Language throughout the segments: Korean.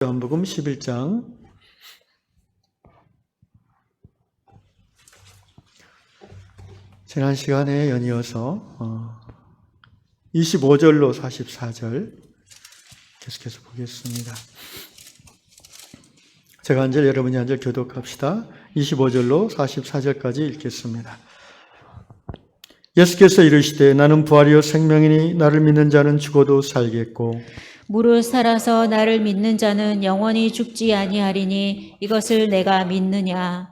요한복음 11장 지난 시간에 연이어서 25절로 44절 계속해서 보겠습니다. 제가 한 절, 여러분이 한 절 교독합시다. 25절로 44절까지 읽겠습니다. 예수께서 이르시되 나는 부활이요 생명이니 나를 믿는 자는 죽어도 살겠고 무릇 살아서 나를 믿는 자는 영원히 죽지 아니하리니 이것을 내가 믿느냐.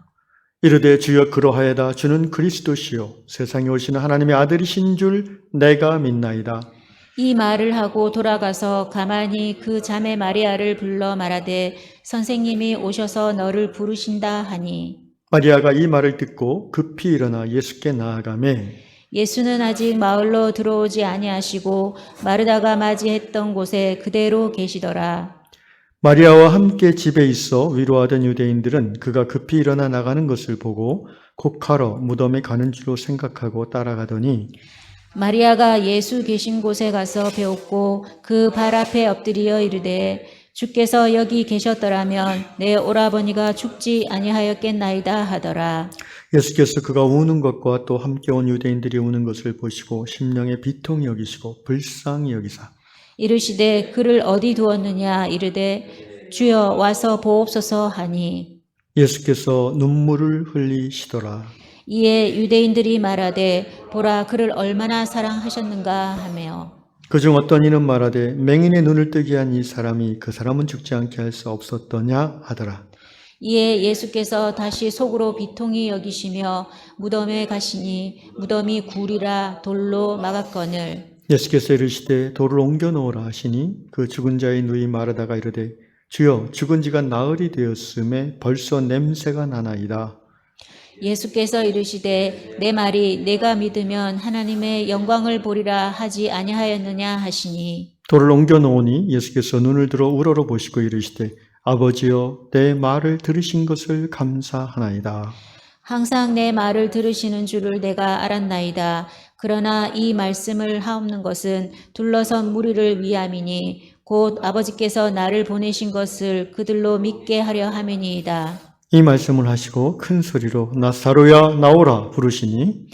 이르되 주여 그러하여다. 주는 그리스도시요 세상에 오시는 하나님의 아들이신 줄 내가 믿나이다. 이 말을 하고 돌아가서 가만히 그 자매 마리아를 불러 말하되 선생님이 오셔서 너를 부르신다 하니. 마리아가 이 말을 듣고 급히 일어나 예수께 나아가매 예수는 아직 마을로 들어오지 아니하시고 마르다가 맞이했던 곳에 그대로 계시더라. 마리아와 함께 집에 있어 위로하던 유대인들은 그가 급히 일어나 나가는 것을 보고 곡하러 무덤에 가는 줄로 생각하고 따라가더니 마리아가 예수 계신 곳에 가서 배웠고 그 발 앞에 엎드려 이르되 주께서 여기 계셨더라면 내 오라버니가 죽지 아니하였겠나이다 하더라. 예수께서 그가 우는 것과 또 함께 온 유대인들이 우는 것을 보시고 심령에 비통히 여기시고 불쌍히 여기사 이르시되 그를 어디 두었느냐 이르되 주여 와서 보옵소서 하니. 예수께서 눈물을 흘리시더라. 이에 유대인들이 말하되 보라 그를 얼마나 사랑하셨는가 하며 그중 어떤 이는 말하되 맹인의 눈을 뜨게 한 이 사람이 그 사람은 죽지 않게 할 수 없었더냐 하더라. 이에 예수께서 다시 속으로 비통히 여기시며 무덤에 가시니 무덤이 굴이라 돌로 막았거늘. 예수께서 이르시되 돌을 옮겨 놓으라 하시니 그 죽은 자의 누이 마르다가 이르되 주여 죽은 지가 나흘이 되었음에 벌써 냄새가 나나이다. 예수께서 이르시되 내 말이 내가 믿으면 하나님의 영광을 보리라 하지 아니하였느냐 하시니. 돌을 옮겨 놓으니 예수께서 눈을 들어 우러러 보시고 이르시되 아버지여 내 말을 들으신 것을 감사하나이다. 항상 내 말을 들으시는 줄을 내가 알았나이다. 그러나 이 말씀을 하옵는 것은 둘러선 무리를 위함이니 곧 아버지께서 나를 보내신 것을 그들로 믿게 하려 함이니이다. 이 말씀을 하시고 큰 소리로 나사로야 나오라 부르시니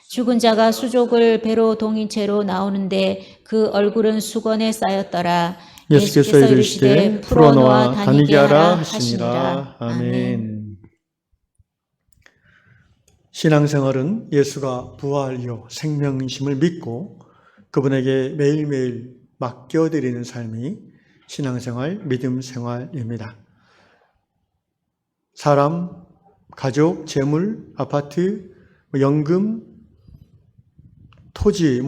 죽은 자가 수족을 배로 동인 채로 나오는데 그 얼굴은 수건에 쌓였더라. 예수께서 이르시되 풀어놓아 다니게 하라 하시니라. 아멘. 신앙생활은 예수가 부활이요 생명이심을 믿고 그분에게 매일매일 맡겨드리는 삶이 신앙생활, 믿음생활입니다. 사람, 가족, 재물, 아파트, 연금, 토지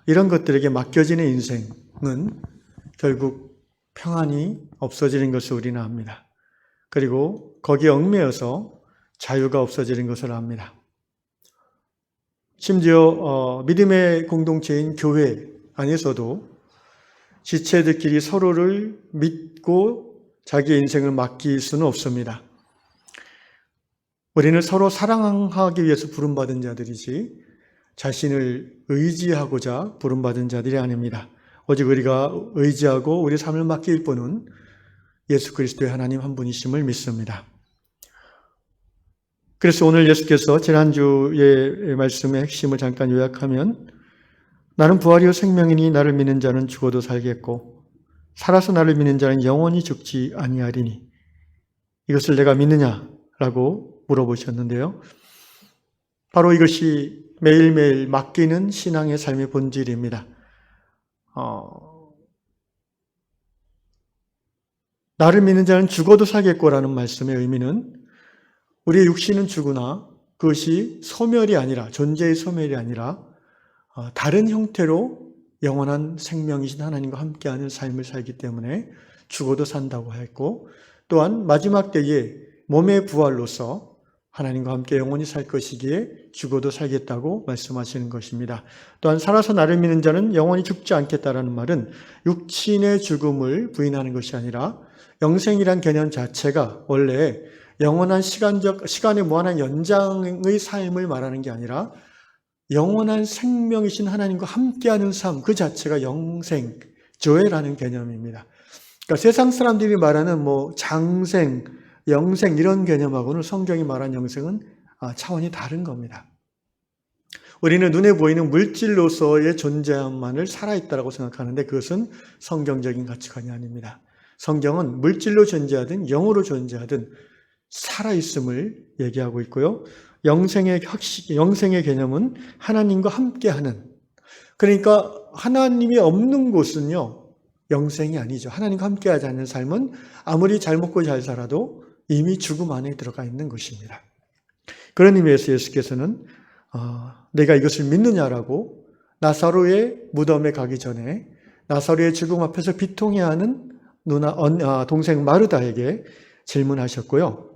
이런 것들에게 맡겨지는 인생은 결국 평안이 없어지는 것을 우리는 압니다. 그리고 거기에 얽매여서 자유가 없어지는 것을 압니다. 심지어 믿음의 공동체인 교회 안에서도 지체들끼리 서로를 믿고 자기의 인생을 맡길 수는 없습니다. 우리는 서로 사랑하기 위해서 부름받은 자들이지 자신을 의지하고자 부름받은 자들이 아닙니다. 오직 우리가 의지하고 우리 삶을 맡길 분은 예수 그리스도의 하나님 한 분이심을 믿습니다. 그래서 오늘 예수께서 지난주의 말씀의 핵심을 잠깐 요약하면 나는 부활이요 생명이니 나를 믿는 자는 죽어도 살겠고 살아서 나를 믿는 자는 영원히 죽지 아니하리니 이것을 내가 믿느냐라고 물어보셨는데요. 바로 이것이 매일매일 맡기는 신앙의 삶의 본질입니다. 나를 믿는 자는 죽어도 살겠고라는 말씀의 의미는 우리의 육신은 죽으나 그것이 소멸이 아니라 존재의 소멸이 아니라 다른 형태로 영원한 생명이신 하나님과 함께하는 삶을 살기 때문에 죽어도 산다고 했고 또한 마지막 때에 몸의 부활로서 하나님과 함께 영원히 살 것이기에 죽어도 살겠다고 말씀하시는 것입니다. 또한 살아서 나를 믿는 자는 영원히 죽지 않겠다라는 말은 육신의 죽음을 부인하는 것이 아니라 영생이란 개념 자체가 원래 영원한 시간의 무한한 연장의 삶을 말하는 게 아니라 영원한 생명이신 하나님과 함께하는 삶 그 자체가 영생, 조회라는 개념입니다. 그러니까 세상 사람들이 말하는 뭐 장생, 영생 이런 개념하고는 성경이 말한 영생은 차원이 다른 겁니다. 우리는 눈에 보이는 물질로서의 존재만을 살아있다고 생각하는데 그것은 성경적인 가치관이 아닙니다. 성경은 물질로 존재하든 영으로 존재하든 살아있음을 얘기하고 있고요. 영생의 개념은 하나님과 함께하는, 그러니까 하나님이 없는 곳은요 영생이 아니죠. 하나님과 함께하지 않는 삶은 아무리 잘 먹고 잘 살아도 이미 죽음 안에 들어가 있는 것입니다. 그런 의미에서 예수께서는 내가 이것을 믿느냐라고 나사로의 무덤에 가기 전에 나사로의 죽음 앞에서 비통해하는 동생 마르다에게 질문하셨고요.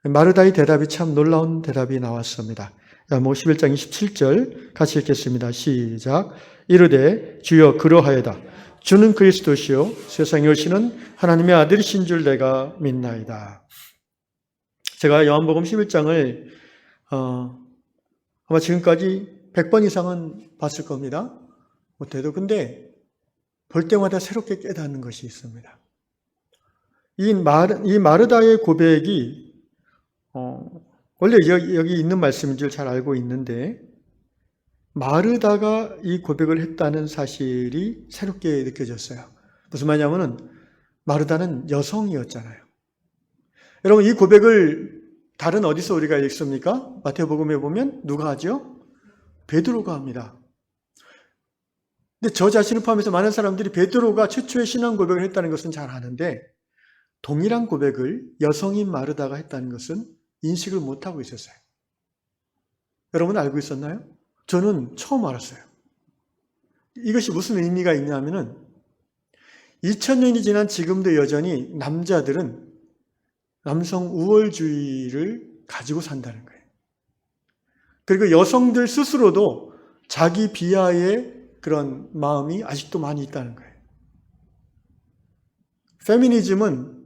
마르다의 대답이 참 놀라운 대답이 나왔습니다. 야고보 11장 27절 같이 읽겠습니다. 시작. 이르되 주여 그러하여다. 주는 그리스도시요 세상에 오시는 하나님의 아들이신 줄 내가 믿나이다. 제가 요한복음 11장을 아마 지금까지 100번 이상은 봤을 겁니다. 못해도. 근데 볼 때마다 새롭게 깨닫는 것이 있습니다. 이 마르다의 고백이 원래 여기 있는 말씀인 줄 잘 알고 있는데 마르다가 이 고백을 했다는 사실이 새롭게 느껴졌어요. 무슨 말이냐면은 마르다는 여성이었잖아요. 여러분 이 고백을 다른 어디서 우리가 읽습니까? 마태복음에 보면 누가 하죠? 베드로가 합니다. 근데 저 자신을 포함해서 많은 사람들이 베드로가 최초의 신앙 고백을 했다는 것은 잘 아는데 동일한 고백을 여성인 마르다가 했다는 것은 인식을 못하고 있었어요. 여러분 알고 있었나요? 저는 처음 알았어요. 이것이 무슨 의미가 있냐면은 2000년이 지난 지금도 여전히 남자들은 남성 우월주의를 가지고 산다는 거예요. 그리고 여성들 스스로도 자기 비하의 그런 마음이 아직도 많이 있다는 거예요. 페미니즘은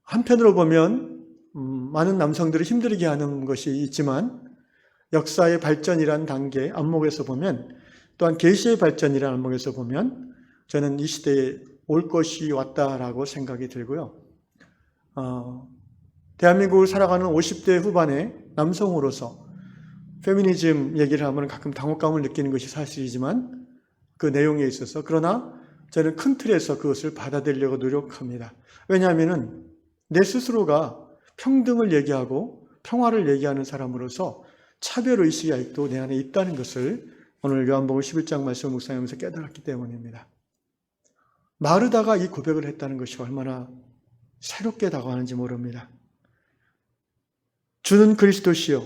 한편으로 보면 많은 남성들을 힘들게 하는 것이 있지만 역사의 발전이라는 단계 안목에서 보면 또한 계시의 발전이라는 안목에서 보면 저는 이 시대에 올 것이 왔다라고 생각이 들고요. 대한민국을 살아가는 50대 후반의 남성으로서 페미니즘 얘기를 하면 가끔 당혹감을 느끼는 것이 사실이지만 그 내용에 있어서 그러나 저는 큰 틀에서 그것을 받아들이려고 노력합니다. 왜냐하면 내 스스로가 평등을 얘기하고 평화를 얘기하는 사람으로서 차별의식이 아직도 내 안에 있다는 것을 오늘 요한복음 11장 말씀을 묵상하면서 깨달았기 때문입니다. 마르다가 이 고백을 했다는 것이 얼마나 새롭게 다가가는지 모릅니다. 주는 그리스도시요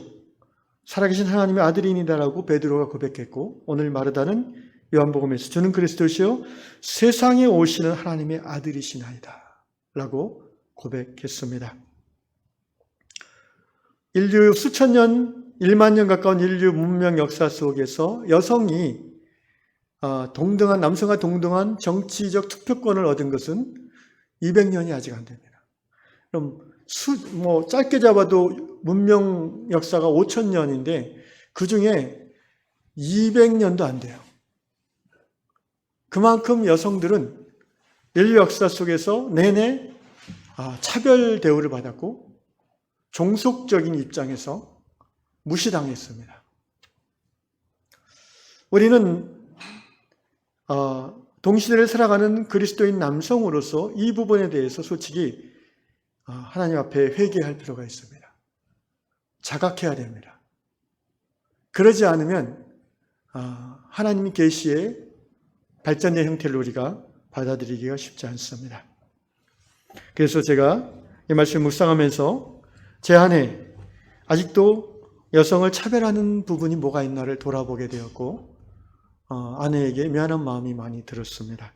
살아계신 하나님의 아들이니다라고 베드로가 고백했고 오늘 마르다는 요한복음에서 주는 그리스도시요 세상에 오시는 하나님의 아들이시나이다 라고 고백했습니다. 인류 수천 년, 1만 년 가까운 인류 문명 역사 속에서 여성이 동등한, 남성과 동등한 정치적 투표권을 얻은 것은 200년이 아직 안 됩니다. 그럼 짧게 잡아도 문명 역사가 5,000년인데 그 중에 200년도 안 돼요. 그만큼 여성들은 인류 역사 속에서 내내 차별 대우를 받았고 종속적인 입장에서 무시당했습니다. 우리는 동시대를 살아가는 그리스도인 남성으로서 이 부분에 대해서 솔직히 하나님 앞에 회개할 필요가 있습니다. 자각해야 됩니다. 그러지 않으면 하나님의 계시의 발전된 형태를 우리가 받아들이기가 쉽지 않습니다. 그래서 제가 이 말씀 묵상하면서 제 안에 아직도 여성을 차별하는 부분이 뭐가 있나를 돌아보게 되었고 아내에게 미안한 마음이 많이 들었습니다.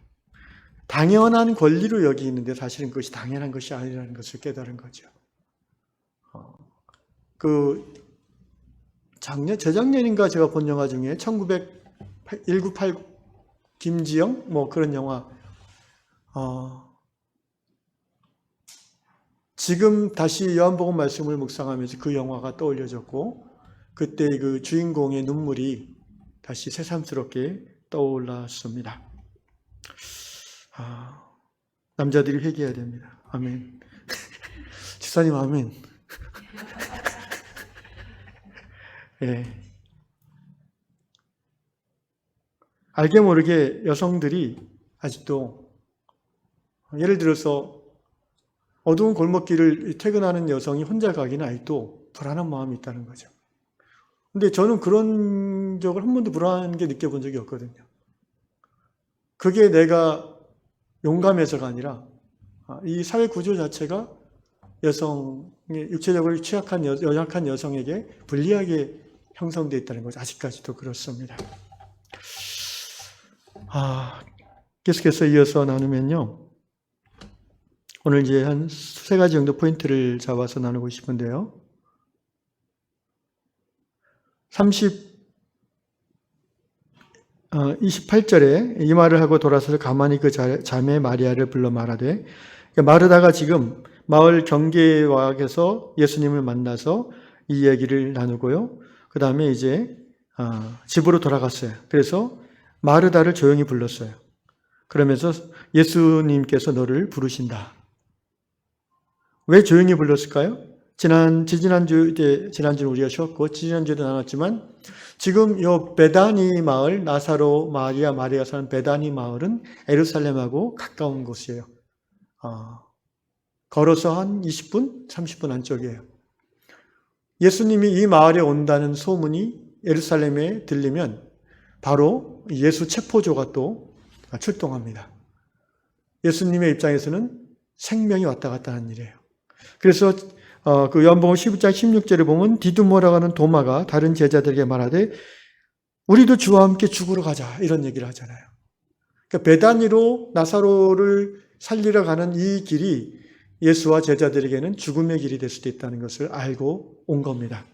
당연한 권리로 여기는데 사실은 그것이 당연한 것이 아니라는 것을 깨달은 거죠. 재작년인가 제가 본 영화 중에 1989 김지영 그런 영화 지금 다시 요한복음 말씀을 묵상하면서 그 영화가 떠올려졌고 그때 그 주인공의 눈물이 다시 새삼스럽게 떠올랐습니다. 남자들이 회개해야 됩니다. 아멘. 지사님 아멘. 예. 알게 모르게 여성들이 아직도 예를 들어서 어두운 골목길을 퇴근하는 여성이 혼자 가기는 아직도 불안한 마음이 있다는 거죠. 근데 저는 그런 적을 한 번도 불안한 게 느껴본 적이 없거든요. 그게 내가 용감해서가 아니라 이 사회 구조 자체가 여성의 육체적으로 취약한 연약한 여성에게 불리하게 형성되어 있다는 것이 아직까지도 그렇습니다. 계속해서 이어서 나누면요. 오늘 이제 한 세 가지 정도 포인트를 잡아서 나누고 싶은데요. 28절에 이 말을 하고 돌아서서 가만히 그 자매 마리아를 불러 말하되, 마르다가 지금 마을 경계와에서 예수님을 만나서 이 얘기를 나누고요. 그 다음에 이제 집으로 돌아갔어요. 그래서 마르다를 조용히 불렀어요. 그러면서 예수님께서 너를 부르신다. 왜 조용히 불렀을까요? 지난주는 우리가 쉬었고, 지난주에도 나눴지만, 지금 요 베다니 마을, 나사로, 마리아 사는 베다니 마을은 예루살렘하고 가까운 곳이에요. 걸어서 한 20분, 30분 안쪽이에요. 예수님이 이 마을에 온다는 소문이 예루살렘에 들리면 바로 예수 체포조가 또 출동합니다. 예수님의 입장에서는 생명이 왔다 갔다 하는 일이에요. 그래서 그 요한복음 12장 16절에 보면 디두모라고 하는 도마가 다른 제자들에게 말하되 우리도 주와 함께 죽으러 가자 이런 얘기를 하잖아요. 그러니까 베다니로 나사로를 살리러 가는 이 길이 예수와 제자들에게는 죽음의 길이 될 수도 있다는 것을 알고 온 겁니다.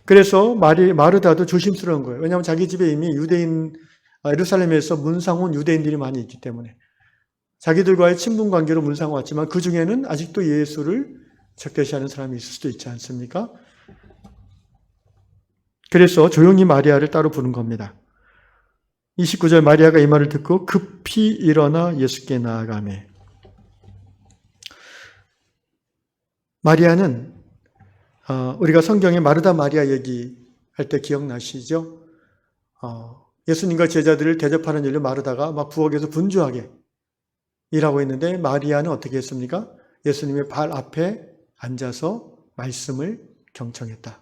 그래서 마르다도 조심스러운 거예요. 왜냐하면 자기 집에 이미 예루살렘에서 문상 온 유대인들이 많이 있기 때문에 자기들과의 친분 관계로 문상 왔지만 그 중에는 아직도 예수를 적대시하는 사람이 있을 수도 있지 않습니까? 그래서 조용히 마리아를 따로 부른 겁니다. 29절 마리아가 이 말을 듣고 급히 일어나 예수께 나아가매. 마리아는 우리가 성경에 마르다 마리아 얘기할 때 기억나시죠? 예수님과 제자들을 대접하는 일로 마르다가 막 부엌에서 분주하게 일하고 있는데 마리아는 어떻게 했습니까? 예수님의 발 앞에 앉아서 말씀을 경청했다.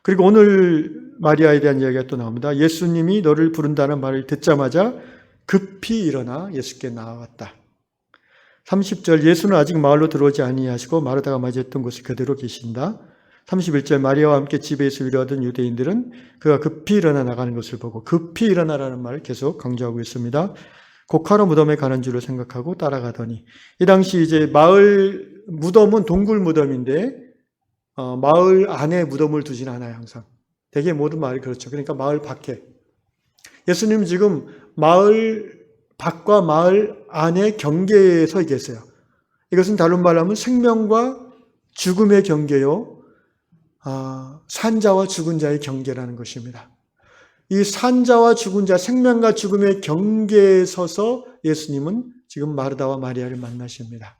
그리고 오늘 마리아에 대한 이야기가 또 나옵니다. 예수님이 너를 부른다는 말을 듣자마자 급히 일어나 예수께 나아왔다. 30절 예수는 아직 마을로 들어오지 아니하시고 마르다가 맞이했던 곳에 그대로 계신다. 31절 마리아와 함께 집에서 위로하던 유대인들은 그가 급히 일어나 나가는 것을 보고 급히 일어나라는 말을 계속 강조하고 있습니다. 고카로 무덤에 가는 줄을 생각하고 따라가더니 이 당시 이제 마을 무덤은 동굴 무덤인데 마을 안에 무덤을 두진 않아요. 항상 대개 모든 마을이 그렇죠. 그러니까 마을 밖에 예수님 지금 마을 밖과 마을 안의 경계에 서 계세요. 이것은 다른 말로 하면 생명과 죽음의 경계요, 산자와 죽은 자의 경계라는 것입니다. 이 산자와 죽은 자, 생명과 죽음의 경계에 서서 예수님은 지금 마르다와 마리아를 만나십니다.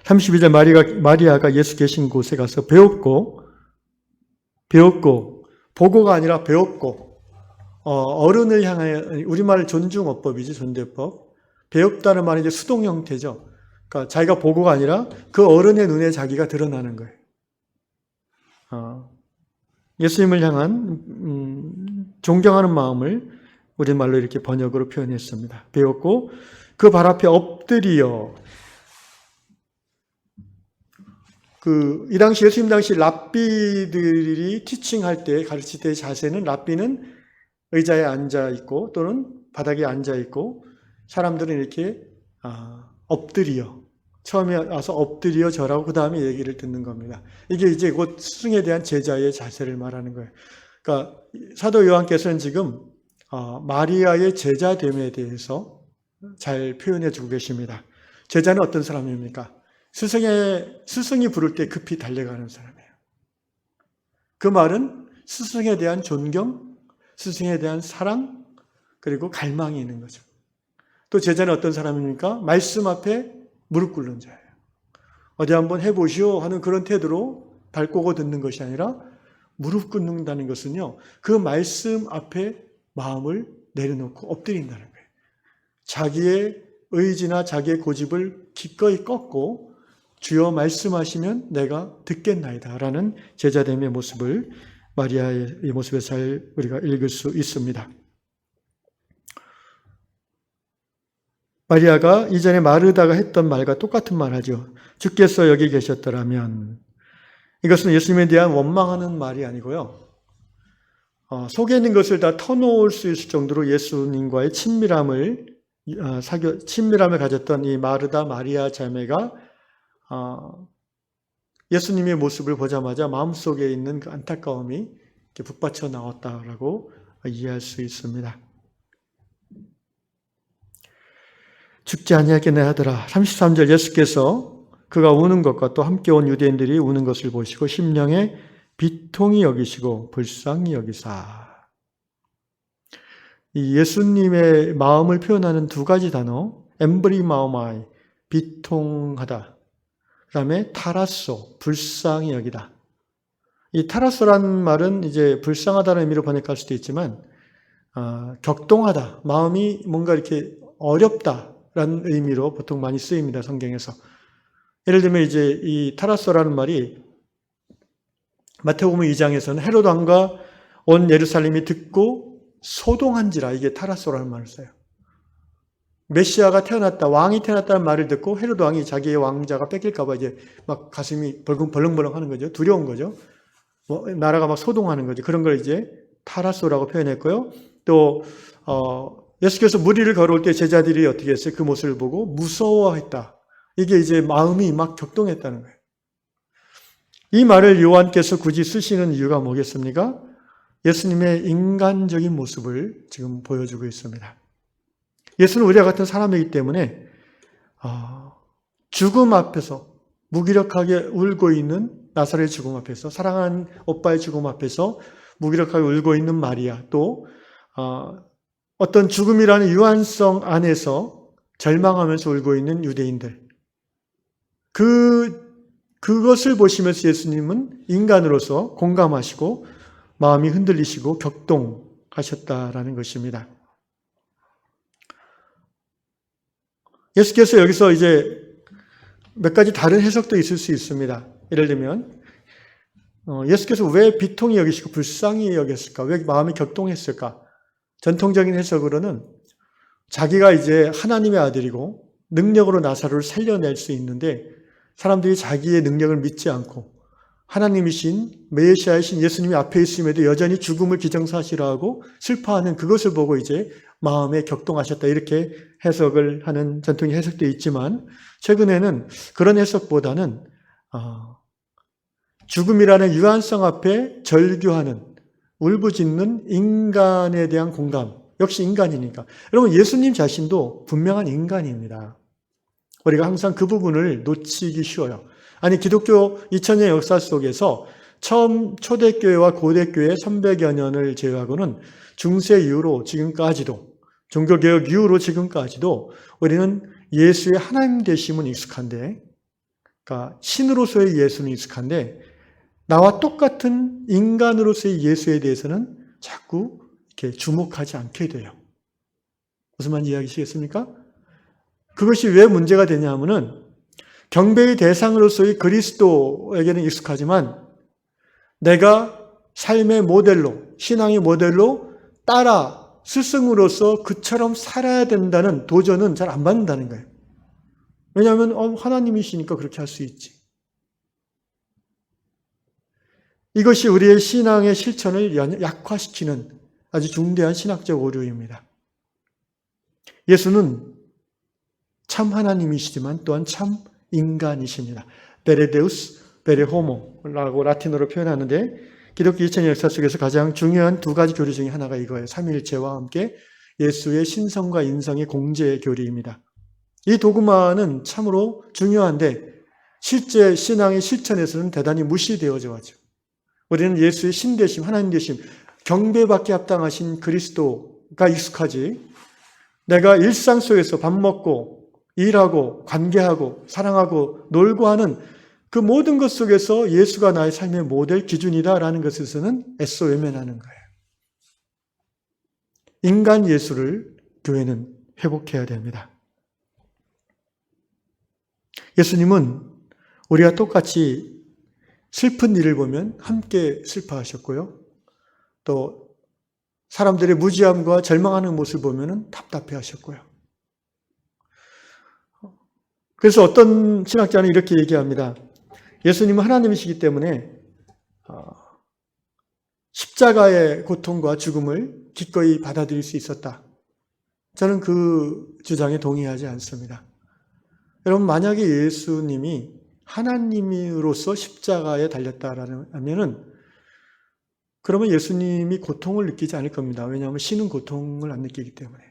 32절 마리아가 예수 계신 곳에 가서 배웠고, 보고가 아니라 배웠고, 어른을 향하여, 우리말 존중어법이지, 존대법. 배웠다는 말은 이제 수동 형태죠. 그러니까 자기가 보고가 아니라 그 어른의 눈에 자기가 드러나는 거예요. 예수님을 향한 존경하는 마음을 우리말로 이렇게 번역으로 표현했습니다. 배웠고 그 발 앞에 엎드려 이 당시 예수님 당시 랍비들이 티칭할 때 가르칠 때의 자세는 랍비는 의자에 앉아 있고 또는 바닥에 앉아 있고 사람들은 이렇게 엎드려 처음에 와서 엎드려 절하고 그 다음에 얘기를 듣는 겁니다. 이게 이제 곧 스승에 대한 제자의 자세를 말하는 거예요. 그러니까 사도 요한께서는 지금 마리아의 제자됨에 대해서 잘 표현해 주고 계십니다. 제자는 어떤 사람입니까? 스승이 부를 때 급히 달려가는 사람이에요. 그 말은 스승에 대한 존경, 스승에 대한 사랑, 그리고 갈망이 있는 거죠. 또 제자는 어떤 사람입니까? 말씀 앞에 무릎 꿇는 자예요. 어디 한번 해보시오 하는 그런 태도로 발꼬고 듣는 것이 아니라 무릎 꿇는다는 것은요, 그 말씀 앞에 마음을 내려놓고 엎드린다는 거예요. 자기의 의지나 자기의 고집을 기꺼이 꺾고 주여 말씀하시면 내가 듣겠나이다 라는 제자됨의 모습을 마리아의 이 모습에 잘 우리가 읽을 수 있습니다. 마리아가 이전에 마르다가 했던 말과 똑같은 말 하죠. 주께서 여기 계셨더라면. 이것은 예수님에 대한 원망하는 말이 아니고요. 속에 있는 것을 다 터놓을 수 있을 정도로 예수님과의 친밀함을 가졌던 이 마르다 마리아 자매가 예수님의 모습을 보자마자 마음속에 있는 그 안타까움이 이렇게 북받쳐 나왔다라고 이해할 수 있습니다. 죽지 아니하겠네 하더라. 33절 예수께서 그가 우는 것과 또 함께 온 유대인들이 우는 것을 보시고 심령에 비통히 여기시고 불쌍히 여기사. 이 예수님의 마음을 표현하는 두 가지 단어, 엠브리마오마이, 비통하다. 그 다음에 타라소, 불쌍히 여기다. 이 타라소라는 말은 이제 불쌍하다는 의미로 번역할 수도 있지만, 격동하다, 마음이 뭔가 이렇게 어렵다라는 의미로 보통 많이 쓰입니다, 성경에서. 예를 들면 이제 이 타라소라는 말이 마태복음 2장에서는 헤롯 왕과 온 예루살렘이 듣고 소동한지라, 이게 타라소라는 말을 써요. 메시아가 태어났다, 왕이 태어났다는 말을 듣고 헤롯 왕이 자기의 왕자가 뺏길까봐 이제 막 가슴이 벌렁벌렁 하는 거죠. 두려운 거죠. 나라가 막 소동하는 거죠. 그런 걸 이제 타라소라고 표현했고요. 또 예수께서 무리를 걸어올 때 제자들이 어떻게 했어요? 그 모습을 보고 무서워했다. 이게 이제 마음이 막 격동했다는 거예요. 이 말을 요한께서 굳이 쓰시는 이유가 뭐겠습니까? 예수님의 인간적인 모습을 지금 보여주고 있습니다. 예수는 우리와 같은 사람이기 때문에 죽음 앞에서 무기력하게 울고 있는 나사렛의 죽음 앞에서, 사랑하는 오빠의 죽음 앞에서 무기력하게 울고 있는 마리아, 또 어떤 죽음이라는 유한성 안에서 절망하면서 울고 있는 유대인들, 그것을 보시면서 예수님은 인간으로서 공감하시고 마음이 흔들리시고 격동하셨다라는 것입니다. 예수께서 여기서 이제 몇 가지 다른 해석도 있을 수 있습니다. 예를 들면 예수께서 왜 비통히 여기시고 불쌍히 여겼을까? 왜 마음이 격동했을까? 전통적인 해석으로는 자기가 이제 하나님의 아들이고 능력으로 나사로를 살려낼 수 있는데 사람들이 자기의 능력을 믿지 않고 하나님이신 메시아이신 예수님이 앞에 있음에도 여전히 죽음을 기정사실화하고 슬퍼하는 그것을 보고 이제 마음에 격동하셨다, 이렇게 해석을 하는 전통의 해석도 있지만, 최근에는 그런 해석보다는 죽음이라는 유한성 앞에 절규하는, 울부짖는 인간에 대한 공감, 역시 인간이니까. 여러분, 예수님 자신도 분명한 인간입니다. 우리가 항상 그 부분을 놓치기 쉬워요. 아니, 기독교 2000년 역사 속에서 처음 초대교회와 고대교회 300여 년을 제외하고는 중세 이후로 지금까지도, 종교개혁 이후로 지금까지도 우리는 예수의 하나님 되심은 익숙한데, 그러니까 신으로서의 예수는 익숙한데, 나와 똑같은 인간으로서의 예수에 대해서는 자꾸 이렇게 주목하지 않게 돼요. 무슨 말인지 이해하시겠습니까? 그것이 왜 문제가 되냐면은 경배의 대상으로서의 그리스도에게는 익숙하지만 내가 삶의 모델로, 신앙의 모델로 따라 스승으로서 그처럼 살아야 된다는 도전은 잘 안 받는다는 거예요. 왜냐하면 하나님이시니까 그렇게 할 수 있지. 이것이 우리의 신앙의 실천을 약화시키는 아주 중대한 신학적 오류입니다. 예수는 참 하나님이시지만 또한 참 인간이십니다. 베레데우스, 베레호모라고 라틴어로 표현하는데, 기독교 2000년 역사 속에서 가장 중요한 두 가지 교리 중에 하나가 이거예요. 삼위일체와 함께 예수의 신성과 인성의 공제 교리입니다. 이 도그마는 참으로 중요한데 실제 신앙의 실천에서는 대단히 무시되어져 왔죠. 우리는 예수의 신되심, 하나님 되심, 경배받기 합당하신 그리스도, 정도가 익숙하지, 내가 일상 속에서 밥 먹고 일하고 관계하고 사랑하고 놀고 하는 그 모든 것 속에서 예수가 나의 삶의 모델 기준이다라는 것에서는 애써 외면하는 거예요. 인간 예수를 교회는 회복해야 됩니다. 예수님은 우리가 똑같이 슬픈 일을 보면 함께 슬퍼하셨고요. 또 사람들의 무지함과 절망하는 모습을 보면 답답해하셨고요. 그래서 어떤 신학자는 이렇게 얘기합니다. 예수님은 하나님이시기 때문에 십자가의 고통과 죽음을 기꺼이 받아들일 수 있었다. 저는 그 주장에 동의하지 않습니다. 여러분, 만약에 예수님이 하나님으로서 십자가에 달렸다라면은 그러면 예수님이 고통을 느끼지 않을 겁니다. 왜냐하면 신은 고통을 안 느끼기 때문에.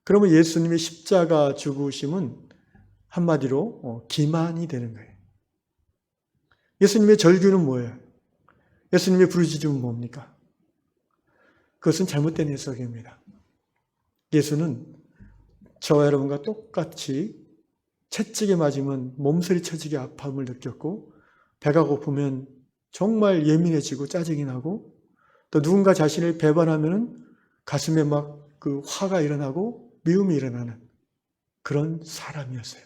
그러면 예수님의 십자가 죽으심은 한마디로 기만이 되는 거예요. 예수님의 절규는 뭐예요? 예수님의 부르짖음은 뭡니까? 그것은 잘못된 해석입니다. 예수는 저와 여러분과 똑같이 채찍에 맞으면 몸서리 쳐지게 아픔을 느꼈고, 배가 고프면 정말 예민해지고 짜증이 나고, 또 누군가 자신을 배반하면 가슴에 막 그 화가 일어나고 미움이 일어나는 그런 사람이었어요.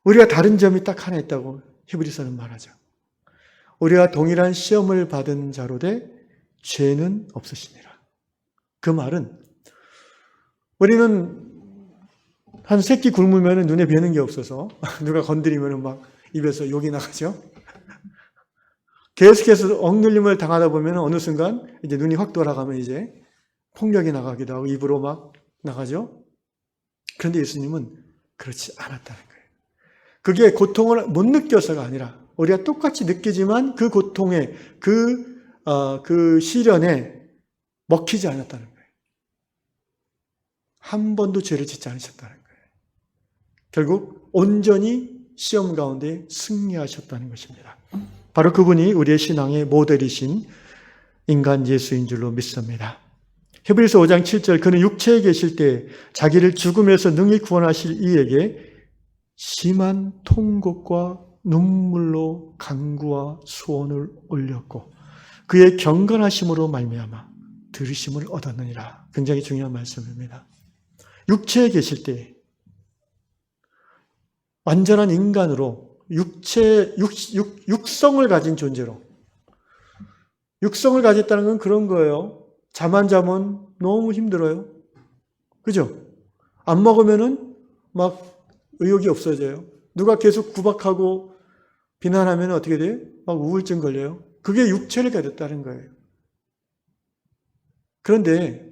우리가 다른 점이 딱 하나 있다고 히브리서는 말하죠. 우리가 동일한 시험을 받은 자로되 죄는 없으시니라. 그 말은 우리는 한 새끼 굶으면 눈에 뵈는 게 없어서 누가 건드리면 막 입에서 욕이 나가죠. 계속해서 억눌림을 당하다 보면 어느 순간 이제 눈이 확 돌아가면 이제 폭력이 나가기도 하고 입으로 막 나가죠. 그런데 예수님은 그렇지 않았다는 거예요. 그게 고통을 못 느껴서가 아니라 우리가 똑같이 느끼지만 그 고통에 그 시련에 먹히지 않았다는 거예요. 한 번도 죄를 짓지 않으셨다는 거예요. 결국 온전히 시험 가운데 승리하셨다는 것입니다. 바로 그분이 우리의 신앙의 모델이신 인간 예수인 줄로 믿습니다. 히브리서 5장 7절, 그는 육체에 계실 때 자기를 죽음에서 능히 구원하실 이에게 심한 통곡과 눈물로 간구와 소원을 올렸고 그의 경건하심으로 말미암아 들으심을 얻었느니라. 굉장히 중요한 말씀입니다. 육체에 계실 때 완전한 인간으로 육성을 가진 존재로, 육성을 가졌다는 건 그런 거예요. 잠 안 자면 너무 힘들어요. 그죠? 안 먹으면은 막 의욕이 없어져요. 누가 계속 구박하고 비난하면 어떻게 돼요? 막 우울증 걸려요. 그게 육체를 가졌다는 거예요. 그런데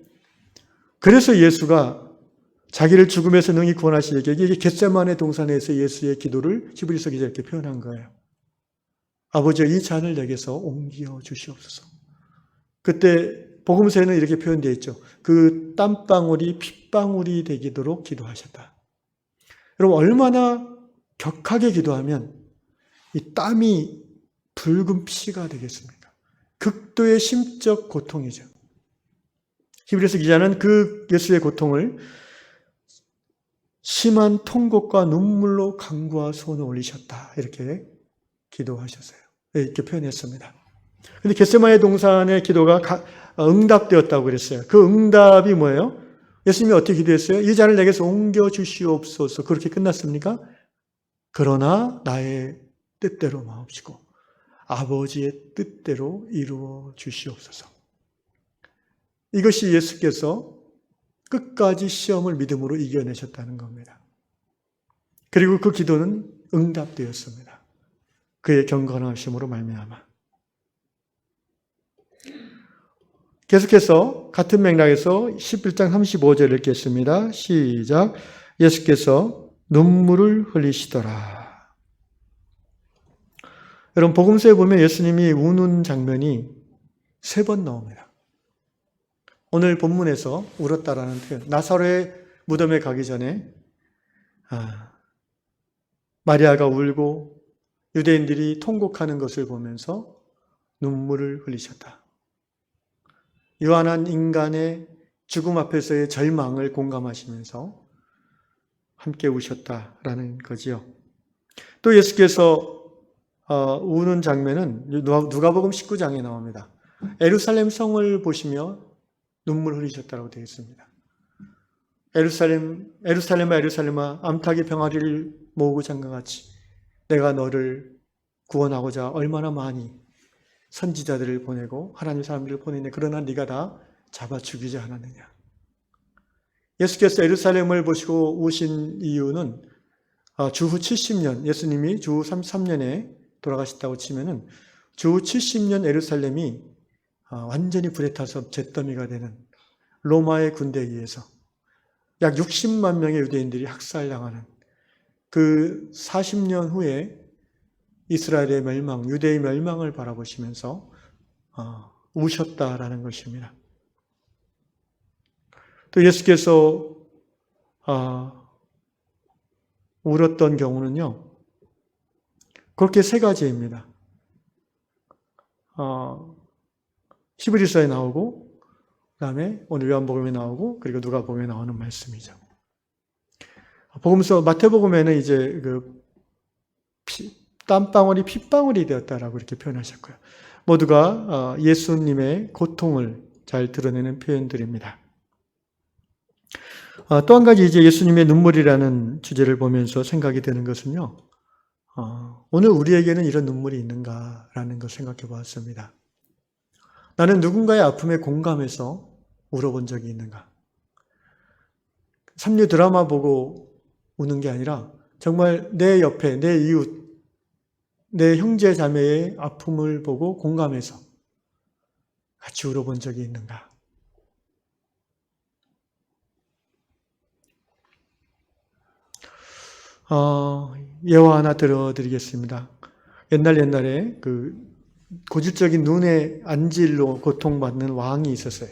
그래서 예수가 자기를 죽음에서 능히 구원하시기에 이게 겟세마네 동산에서 예수의 기도를 히브리서 기자 이렇게 표현한 거예요. 아버지여 이 잔을 내게서 옮겨 주시옵소서. 그때 복음서에는 이렇게 표현되어 있죠. 그 땀방울이 핏방울이 되도록 기도하셨다. 여러분 얼마나 격하게 기도하면 이 땀이 붉은 피가 되겠습니까? 극도의 심적 고통이죠. 히브리서 기자는 그 예수의 고통을 심한 통곡과 눈물로 간구와 소원을 올리셨다. 이렇게 기도하셨어요. 이렇게 표현했습니다. 근데 겟세마네 동산의 기도가 응답되었다고 그랬어요. 그 응답이 뭐예요? 예수님이 어떻게 기도했어요? 이 잔을 내게서 옮겨 주시옵소서. 그렇게 끝났습니까? 그러나 나의 뜻대로 마옵시고 아버지의 뜻대로 이루어 주시옵소서. 이것이 예수께서 끝까지 시험을 믿음으로 이겨내셨다는 겁니다. 그리고 그 기도는 응답되었습니다. 그의 경건하심으로 말미암아. 계속해서 같은 맥락에서 11장 35절을 읽겠습니다. 시작. 예수께서 눈물을 흘리시더라. 여러분 복음서에 보면 예수님이 우는 장면이 3번 나옵니다. 오늘 본문에서 울었다라는 표현. 나사로의 무덤에 가기 전에 마리아가 울고 유대인들이 통곡하는 것을 보면서 눈물을 흘리셨다. 유한한 인간의 죽음 앞에서의 절망을 공감하시면서 함께 우셨다라는 거지요. 또 예수께서 우는 장면은 누가복음 19장에 나옵니다. 예루살렘 성을 보시며 눈물 흘리셨다고 되어 있습니다. 예루살렘아 예루살렘아 암탉이 병아리를 모으고 장가같이 내가 너를 구원하고자 얼마나 많이 선지자들을 보내고 하나님 사람들을 보내네 그러나 네가 다 잡아 죽이지 않았느냐. 예수께서 예루살렘을 보시고 우신 이유는 주후 70년, 예수님이 주후 33년에 돌아가셨다고 치면은 주후 70년 예루살렘이 완전히 불에 타서 잿더미가 되는 로마의 군대에 의해서 약 60만 명의 유대인들이 학살당하는 그 40년 후에 이스라엘의 멸망, 유대의 멸망을 바라보시면서 우셨다라는 것입니다. 또 예수께서 울었던 경우는요, 그렇게 세 가지입니다. 히브리서에 나오고, 그 다음에 오늘 요한복음에 나오고, 그리고 누가복음에 나오는 말씀이죠. 복음서 마태복음에는 이제 그 땀방울이 핏방울이 되었다라고 이렇게 표현하셨고요. 모두가 예수님의 고통을 잘 드러내는 표현들입니다. 또 한 가지 이제 예수님의 눈물이라는 주제를 보면서 생각이 되는 것은요. 오늘 우리에게는 이런 눈물이 있는가라는 걸 생각해 보았습니다. 나는 누군가의 아픔에 공감해서 울어본 적이 있는가? 삼류 드라마 보고 우는 게 아니라 정말 내 옆에 내 이웃, 내 형제 자매의 아픔을 보고 공감해서 같이 울어본 적이 있는가? 예화 하나 들어드리겠습니다. 옛날에 그 고질적인 눈의 안질로 고통받는 왕이 있었어요.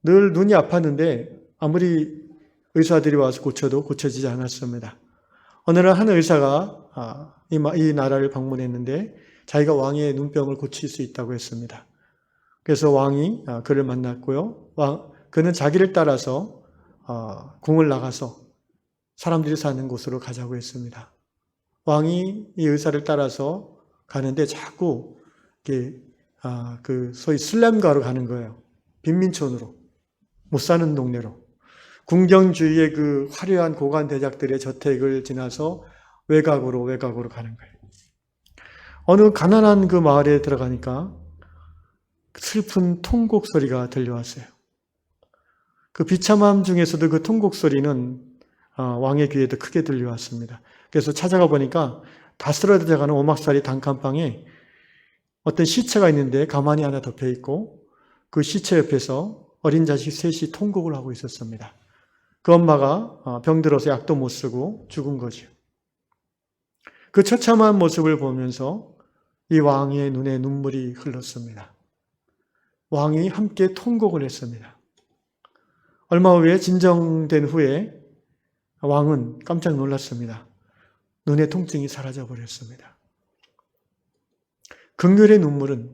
늘 눈이 아팠는데 아무리 의사들이 와서 고쳐도 고쳐지지 않았습니다. 어느 날 한 의사가 이 나라를 방문했는데 자기가 왕의 눈병을 고칠 수 있다고 했습니다. 그래서 왕이 그를 만났고요. 그는 자기를 따라서 궁을 나가서 사람들이 사는 곳으로 가자고 했습니다. 왕이 이 의사를 따라서 가는데 자꾸 그 소위 슬램가로 가는 거예요. 빈민촌으로, 못 사는 동네로. 궁정주의의 그 화려한 고관 대작들의 저택을 지나서 외곽으로 가는 거예요. 어느 가난한 그 마을에 들어가니까 슬픈 통곡 소리가 들려왔어요. 그 비참함 중에서도 그 통곡 소리는 왕의 귀에 더 크게 들려왔습니다. 그래서 찾아가 보니까 다 쓰러져가는 오막살이 단칸방에 어떤 시체가 있는데 가만히 하나 덮여 있고 그 시체 옆에서 어린 자식 셋이 통곡을 하고 있었습니다. 그 엄마가 병들어서 약도 못 쓰고 죽은 거죠. 그 처참한 모습을 보면서 이 왕의 눈에 눈물이 흘렀습니다. 왕이 함께 통곡을 했습니다. 얼마 후에 진정된 후에 왕은 깜짝 놀랐습니다. 눈의 통증이 사라져 버렸습니다. 긍휼의 눈물은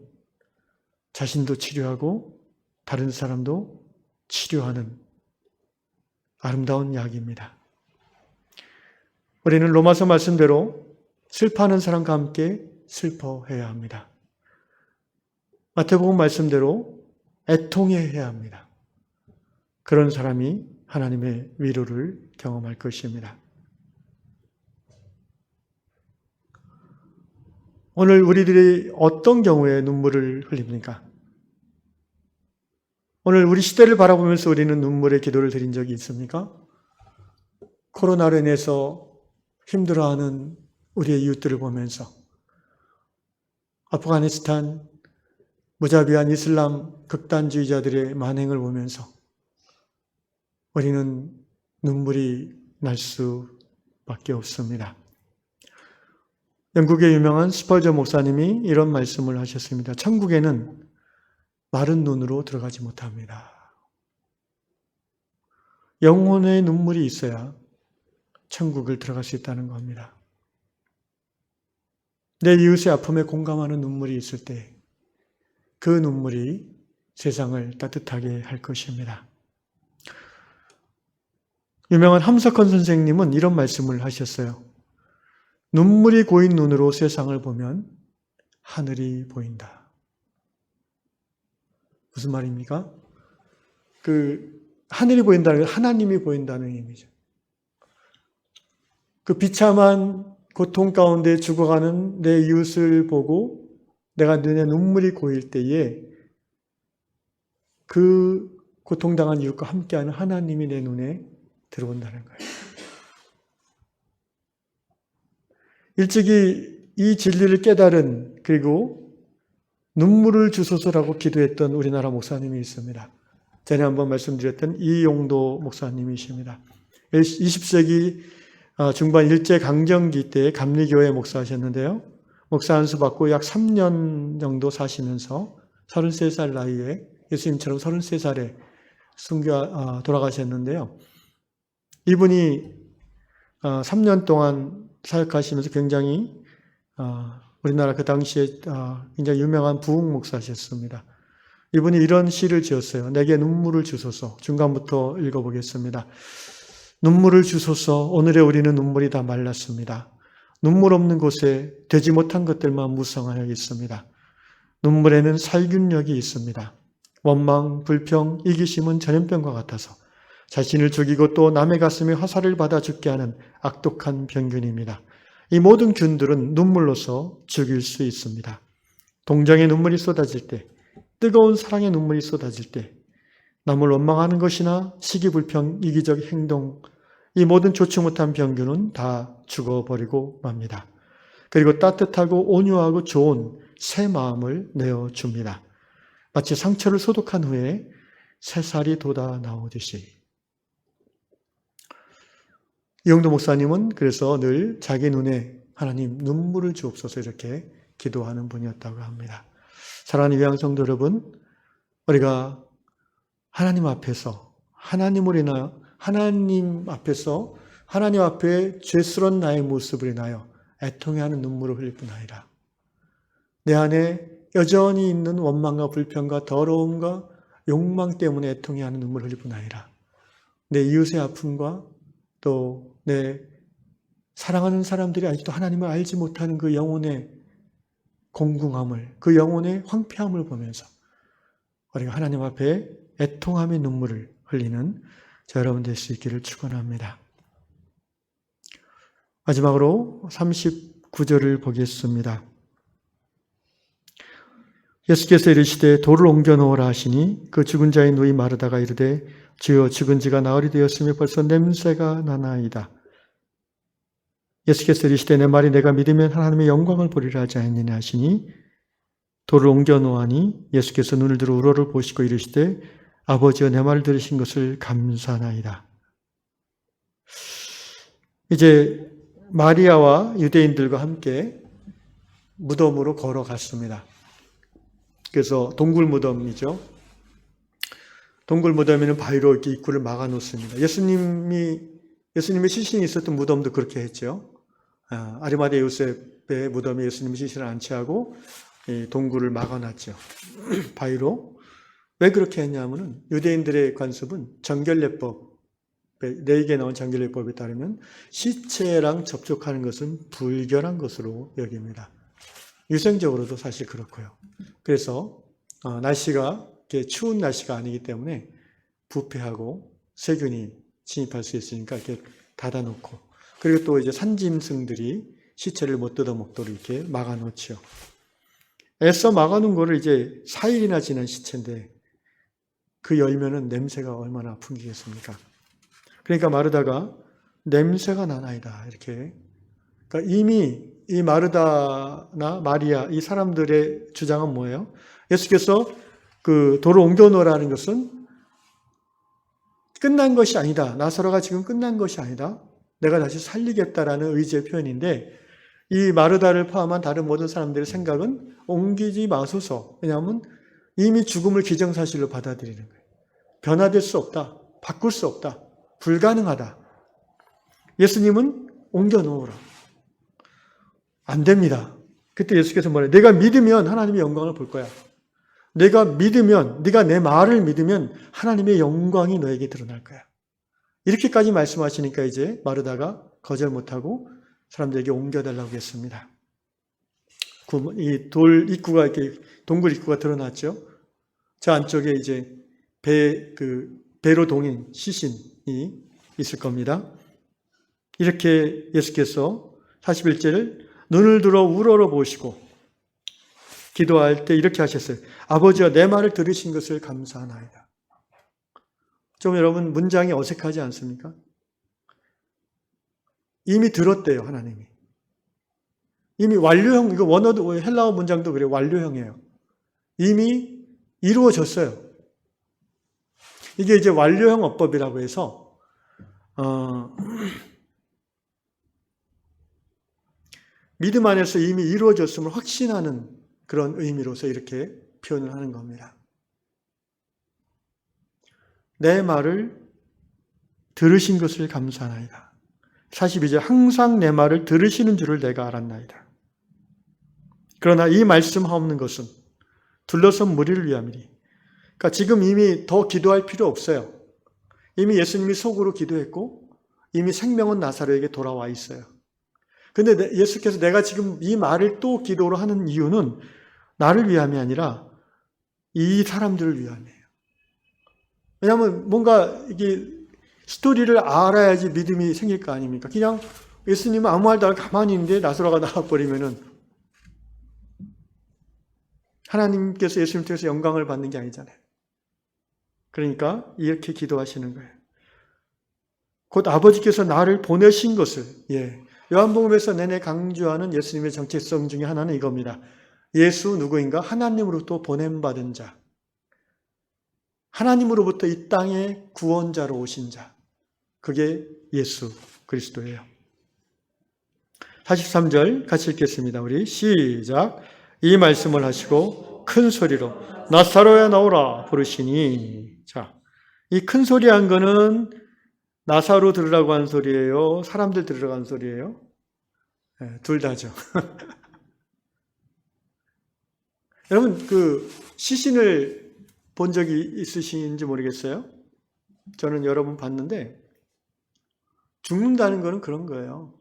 자신도 치료하고 다른 사람도 치료하는 아름다운 약입니다. 우리는 로마서 말씀대로 슬퍼하는 사람과 함께 슬퍼해야 합니다. 마태복음 말씀대로 애통해야 합니다. 그런 사람이 하나님의 위로를 경험할 것입니다. 오늘 우리들이 어떤 경우에 눈물을 흘립니까? 오늘 우리 시대를 바라보면서 우리는 눈물의 기도를 드린 적이 있습니까? 코로나로 인해서 힘들어하는 우리의 이웃들을 보면서 아프가니스탄 무자비한 이슬람 극단주의자들의 만행을 보면서 우리는 눈물이 날 수밖에 없습니다. 영국의 유명한 스펄전 목사님이 이런 말씀을 하셨습니다. 천국에는 마른 눈으로 들어가지 못합니다. 영혼의 눈물이 있어야 천국을 들어갈 수 있다는 겁니다. 내 이웃의 아픔에 공감하는 눈물이 있을 때 그 눈물이 세상을 따뜻하게 할 것입니다. 유명한 함석헌 선생님은 이런 말씀을 하셨어요. 눈물이 고인 눈으로 세상을 보면 하늘이 보인다. 무슨 말입니까? 하늘이 보인다는 건 하나님이 보인다는 의미죠. 그 비참한 고통 가운데 죽어가는 내 이웃을 보고 내가 눈에 눈물이 고일 때에 그 고통당한 이웃과 함께하는 하나님이 내 눈에 들어온다는 거예요. 일찍이 이 진리를 깨달은 그리고 눈물을 주소서라고 기도했던 우리나라 목사님이 있습니다. 전에 한번 말씀드렸던 이용도 목사님이십니다. 20세기 중반 일제강점기 때 감리교회 목사하셨는데요. 목사 안수 받고 약 3년 정도 사시면서 33살 나이에 예수님처럼 33살에 돌아가셨는데요. 이분이 3년 동안 사역하시면서 굉장히 우리나라 그 당시에 굉장히 유명한 부흥 목사셨습니다. 이분이 이런 시를 지었어요. 내게 눈물을 주소서. 중간부터 읽어보겠습니다. 눈물을 주소서. 오늘의 우리는 눈물이 다 말랐습니다. 눈물 없는 곳에 되지 못한 것들만 무성하여 있습니다. 눈물에는 살균력이 있습니다. 원망, 불평, 이기심은 전염병과 같아서 자신을 죽이고 또 남의 가슴에 화살을 받아 죽게 하는 악독한 병균입니다. 이 모든 균들은 눈물로서 죽일 수 있습니다. 동정의 눈물이 쏟아질 때, 뜨거운 사랑의 눈물이 쏟아질 때, 남을 원망하는 것이나 시기불평, 이기적 행동, 이 모든 좋지 못한 병균은 다 죽어버리고 맙니다. 그리고 따뜻하고 온유하고 좋은 새 마음을 내어줍니다. 마치 상처를 소독한 후에 새살이 돋아 나오듯이. 이용도 목사님은 그래서 늘 자기 눈에 하나님 눈물을 주옵소서 이렇게 기도하는 분이었다고 합니다. 사랑하는 위양 성도 여러분, 우리가 하나님 앞에서 하나님 앞에 죄스러운 나의 모습을 인하여 애통해하는 눈물을 흘릴 뿐 아니라 내 안에 여전히 있는 원망과 불평과 더러움과 욕망 때문에 애통해하는 눈물을 흘릴 뿐 아니라 내 이웃의 아픔과 또 내 사랑하는 사람들이 아직도 하나님을 알지 못하는 그 영혼의 공궁함을, 그 영혼의 황폐함을 보면서 우리가 하나님 앞에 애통함의 눈물을 흘리는 저 여러분 될 수 있기를 축원합니다. 마지막으로 39절을 보겠습니다. 예수께서 이르시되 돌을 옮겨 놓으라 하시니 그 죽은 자의 누이 마르다가 이르되 주여 죽은 지가 나흘이 되었으며 벌써 냄새가 나나이다. 예수께서 이르시되 내 말이 내가 믿으면 하나님의 영광을 보리라 하지 않느냐 하시니 돌을 옮겨 놓으니 예수께서 눈을 들어 우러를 보시고 이르시되 아버지여 내 말을 들으신 것을 감사하나이다. 이제 마리아와 유대인들과 함께 무덤으로 걸어갔습니다. 그래서 동굴 무덤이죠. 동굴 무덤에는 바위로 이렇게 입구를 막아 놓습니다. 예수님의 시신이 있었던 무덤도 그렇게 했죠. 아리마대 요셉의 무덤에 예수님의 시신을 안치하고 동굴을 막아 놨죠. 바위로. 왜 그렇게 했냐면은 유대인들의 관습은 정결례법, 레위기에 나온 정결례법에 따르면 시체랑 접촉하는 것은 불결한 것으로 여깁니다. 유생적으로도 사실 그렇고요. 그래서 날씨가 이렇게 추운 날씨가 아니기 때문에 부패하고 세균이 침입할 수 있으니까 이렇게 닫아놓고, 그리고 또 이제 산짐승들이 시체를 못 뜯어먹도록 이렇게 막아놓죠. 애써 막아놓은 거를 이제 4일이나 지난 시체인데 그 열면은 냄새가 얼마나 풍기겠습니까? 그러니까 마르다가 냄새가 나나이다 이렇게. 그러니까 이미 이 마르다나 마리아 이 사람들의 주장은 뭐예요? 예수께서 그 돌을 옮겨 놓으라는 것은 끝난 것이 아니다. 나사로가 지금 끝난 것이 아니다. 내가 다시 살리겠다라는 의지의 표현인데 이 마르다를 포함한 다른 모든 사람들의 생각은 옮기지 마소서. 왜냐하면 이미 죽음을 기정사실로 받아들이는 거예요. 변화될 수 없다. 바꿀 수 없다. 불가능하다. 예수님은 옮겨 놓으라. 안 됩니다. 그때 예수께서 말해요. 내가 믿으면 하나님의 영광을 볼 거야. 내가 믿으면, 네가 내 말을 믿으면 하나님의 영광이 너에게 드러날 거야. 이렇게까지 말씀하시니까 이제 마르다가 거절 못하고 사람들에게 옮겨달라고 했습니다. 이 돌 입구가 이렇게 동굴 입구가 드러났죠. 저 안쪽에 이제 배로 동인 시신이 있을 겁니다. 이렇게 예수께서 41절을 눈을 들어 우러러 보시고 기도할 때 이렇게 하셨어요. 아버지여 내 말을 들으신 것을 감사하나이다. 좀 여러분 문장이 어색하지 않습니까? 이미 들었대요, 하나님이. 이미 완료형, 이거 원어도 헬라어 문장도 그래요. 완료형이에요. 이미 이루어졌어요. 이게 이제 완료형 어법이라고 해서 믿음 안에서 이미 이루어졌음을 확신하는 그런 의미로서 이렇게 표현을 하는 겁니다. 내 말을 들으신 것을 감사하나이다. 42절 항상 내 말을 들으시는 줄을 내가 알았나이다. 그러나 이 말씀하옵는 것은 둘러선 무리를 위함이니. 그러니까 지금 이미 더 기도할 필요 없어요. 이미 예수님이 속으로 기도했고 이미 생명은 나사로에게 돌아와 있어요. 근데 예수께서 내가 지금 이 말을 또 기도로 하는 이유는 나를 위함이 아니라 이 사람들을 위함이에요. 왜냐하면 뭔가 이게 스토리를 알아야지 믿음이 생길 거 아닙니까? 그냥 예수님은 아무 말도 안 하고 가만히 있는데 나사로가 나와버리면은 하나님께서 예수님 통해서 영광을 받는 게 아니잖아요. 그러니까 이렇게 기도하시는 거예요. 곧 아버지께서 나를 보내신 것을, 요한복음에서 내내 강조하는 예수님의 정체성 중에 하나는 이겁니다. 예수 누구인가? 하나님으로부터 보냄받은 자. 하나님으로부터 이 땅에 구원자로 오신 자. 그게 예수 그리스도예요. 43절 같이 읽겠습니다. 우리 시작. 이 말씀을 하시고 큰 소리로 나사로야 나오라 부르시니. 자, 이 큰 소리 한 거는 나사로 들으라고 한 소리예요? 사람들 들으라고 한 소리예요? 네, 둘 다죠. 여러분, 시신을 본 적이 있으신지 모르겠어요? 저는 여러 번 봤는데, 죽는다는 거는 그런 거예요.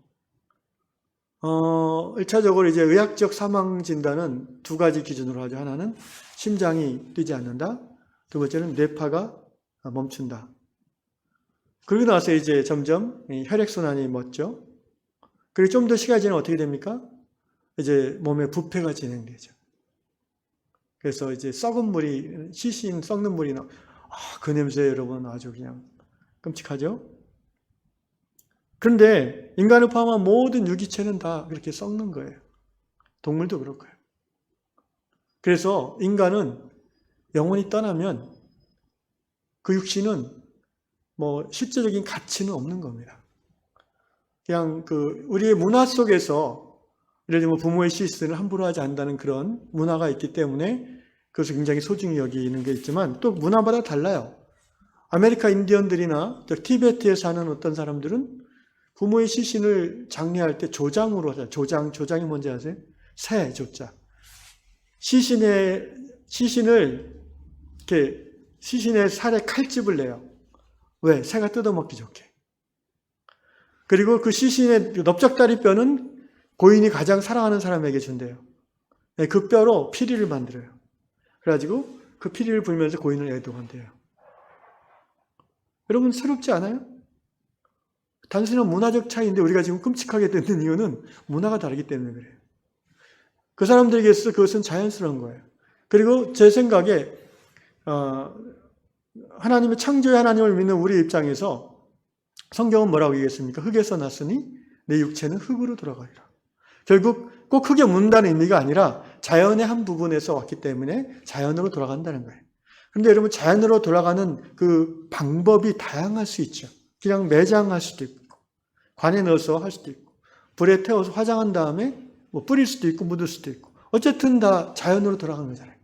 1차적으로 이제 의학적 사망 진단은 두 가지 기준으로 하죠. 하나는 심장이 뛰지 않는다. 두 번째는 뇌파가 멈춘다. 그러고 나서 이제 점점 혈액순환이 멎죠. 그리고 좀 더 시간이 지나면 어떻게 됩니까? 이제 몸에 부패가 진행되죠. 그래서 이제 썩은 물이, 시신 썩는 물이 그 냄새 여러분 아주 그냥 끔찍하죠? 그런데 인간을 포함한 모든 유기체는 다 그렇게 썩는 거예요. 동물도 그렇고요. 그래서 인간은 영혼이 떠나면 그 육신은 실제적인 가치는 없는 겁니다. 그냥 우리의 문화 속에서 예를 들면 부모의 시신을 함부로 하지 않는다는 그런 문화가 있기 때문에 그것을 굉장히 소중히 여기는 게 있지만 또 문화마다 달라요. 아메리카 인디언들이나 티베트에 사는 어떤 사람들은 부모의 시신을 장례할 때 조장으로 하죠. 조장이 뭔지 아세요? 새 조자. 시신을 이렇게 시신의 살에 칼집을 내요. 왜? 새가 뜯어먹기 좋게. 그리고 그 시신의 넓적다리 뼈는 고인이 가장 사랑하는 사람에게 준대요. 그 뼈로 피리를 만들어요. 그래가지고 그 피리를 불면서 고인을 애도한대요. 여러분 새롭지 않아요? 단순한 문화적 차이인데 우리가 지금 끔찍하게 되는 이유는 문화가 다르기 때문에 그래요. 그 사람들에게 있어서 그것은 자연스러운 거예요. 그리고 제 생각에 하나님의 창조의 하나님을 믿는 우리 입장에서 성경은 뭐라고 얘기했습니까? 흙에서 났으니 내 육체는 흙으로 돌아가리라. 결국 꼭 흙에 묻는다는 의미가 아니라 자연의 한 부분에서 왔기 때문에 자연으로 돌아간다는 거예요. 그런데 여러분 자연으로 돌아가는 그 방법이 다양할 수 있죠. 그냥 매장할 수도 있고 관에 넣어서 할 수도 있고 불에 태워서 화장한 다음에 뿌릴 수도 있고 묻을 수도 있고 어쨌든 다 자연으로 돌아가는 거잖아요.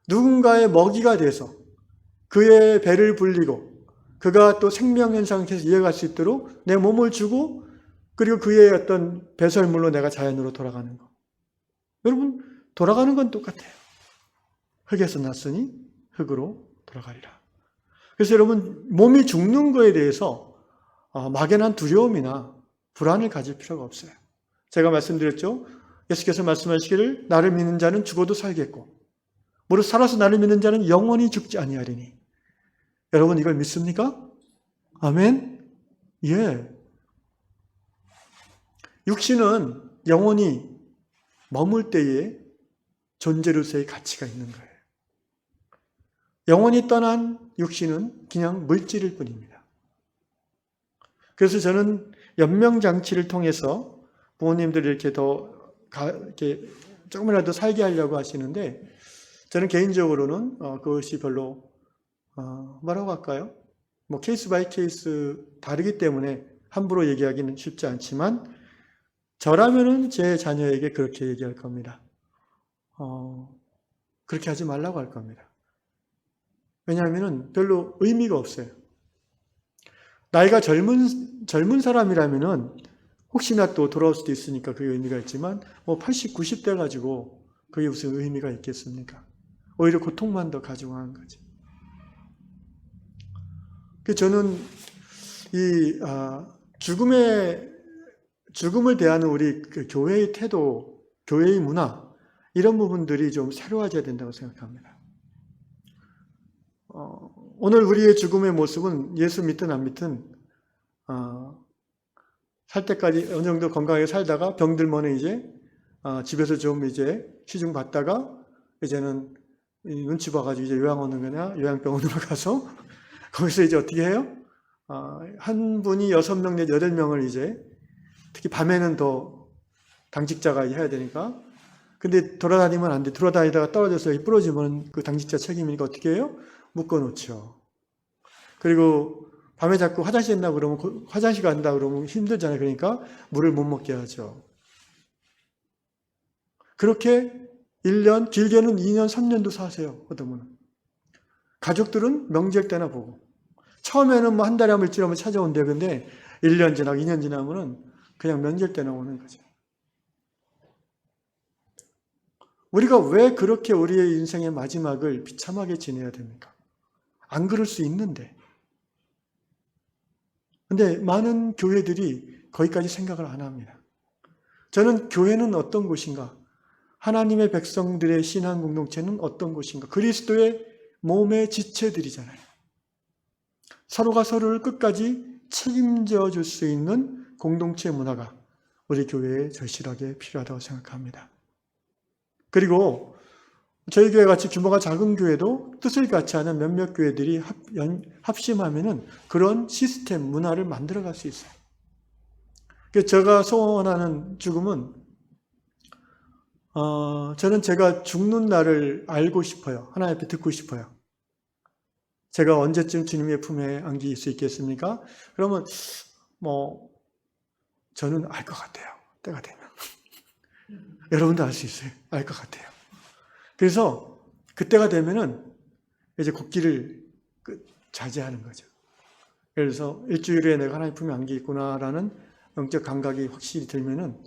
누군가의 먹이가 돼서 그의 배를 불리고 그가 또 생명현상을 계속 이어갈 수 있도록 내 몸을 주고 그리고 그의 어떤 배설물로 내가 자연으로 돌아가는 거. 여러분 돌아가는 건 똑같아요. 흙에서 났으니 흙으로 돌아가리라. 그래서 여러분, 몸이 죽는 거에 대해서 막연한 두려움이나 불안을 가질 필요가 없어요. 제가 말씀드렸죠. 예수께서 말씀하시기를 나를 믿는 자는 죽어도 살겠고 무릇 살아서 나를 믿는 자는 영원히 죽지 아니하리니. 여러분 이걸 믿습니까? 아멘? 예. 육신은 영원히 머물 때에 존재로서의 가치가 있는 거예요. 영원히 떠난 육신은 그냥 물질일 뿐입니다. 그래서 저는 연명장치를 통해서 부모님들이 이렇게 이렇게 조금이라도 살게 하려고 하시는데, 저는 개인적으로는 그것이 별로 뭐라고 할까요? 뭐 케이스 바이 케이스 다르기 때문에 함부로 얘기하기는 쉽지 않지만, 저라면은 제 자녀에게 그렇게 얘기할 겁니다. 그렇게 하지 말라고 할 겁니다. 왜냐하면은 별로 의미가 없어요. 나이가 젊은 사람이라면은 혹시나 또 돌아올 수도 있으니까 그게 의미가 있지만, 뭐 80, 90대 가지고 그게 무슨 의미가 있겠습니까? 오히려 고통만 더 가지고 하는 거지. 저는 이 죽음을 대하는 우리 그 교회의 태도, 교회의 문화, 이런 부분들이 좀 새로워져야 된다고 생각합니다. 오늘 우리의 죽음의 모습은 예수 믿든 안 믿든 살 때까지 어느 정도 건강하게 살다가 병들면은 이제 집에서 좀 이제 시중 받다가 이제는 눈치 봐가지고 이제 요양원을 가냐 요양병원으로 가서 거기서 이제 어떻게 해요? 한 분이 6명 내지 8명을 이제 특히 밤에는 더 당직자가 해야 되니까. 근데 돌아다니면 안 돼. 돌아다니다가 떨어져서 부러지면 그 당직자 책임이니까 어떻게 해요? 묶어놓죠. 그리고 밤에 자꾸 화장실 간다 그러면, 화장실 간다 그러면 힘들잖아요. 그러니까 물을 못 먹게 하죠. 그렇게 1년, 길게는 2년, 3년도 사세요. 어떤 분은. 가족들은 명절 때나 보고. 처음에는 뭐 한 달에 한 번 일주일에 한 번 찾아온대요. 근데 1년 지나고 2년 지나면은 그냥 명절 때나 오는 거죠. 우리가 왜 그렇게 우리의 인생의 마지막을 비참하게 지내야 됩니까? 안 그럴 수 있는데. 근데 많은 교회들이 거기까지 생각을 안 합니다. 저는 교회는 어떤 곳인가? 하나님의 백성들의 신앙 공동체는 어떤 곳인가? 그리스도의 몸의 지체들이잖아요. 서로가 서로를 끝까지 책임져 줄 수 있는 공동체 문화가 우리 교회에 절실하게 필요하다고 생각합니다. 그리고 저희 교회 같이 규모가 작은 교회도 뜻을 같이 하는 몇몇 교회들이 합심하면은 그런 시스템, 문화를 만들어갈 수 있어요. 그래서 제가 소원하는 죽음은, 저는 제가 죽는 날을 알고 싶어요. 하나님 앞에 듣고 싶어요. 제가 언제쯤 주님의 품에 안길 수 있겠습니까? 그러면 저는 알 것 같아요. 때가 되면. 여러분도 알 수 있어요. 알 것 같아요. 그래서 그때가 되면은 이제 걷기를 자제하는 거죠. 그래서 일주일에 내가 하나님 품에 안기겠구나라는 영적 감각이 확실히 들면은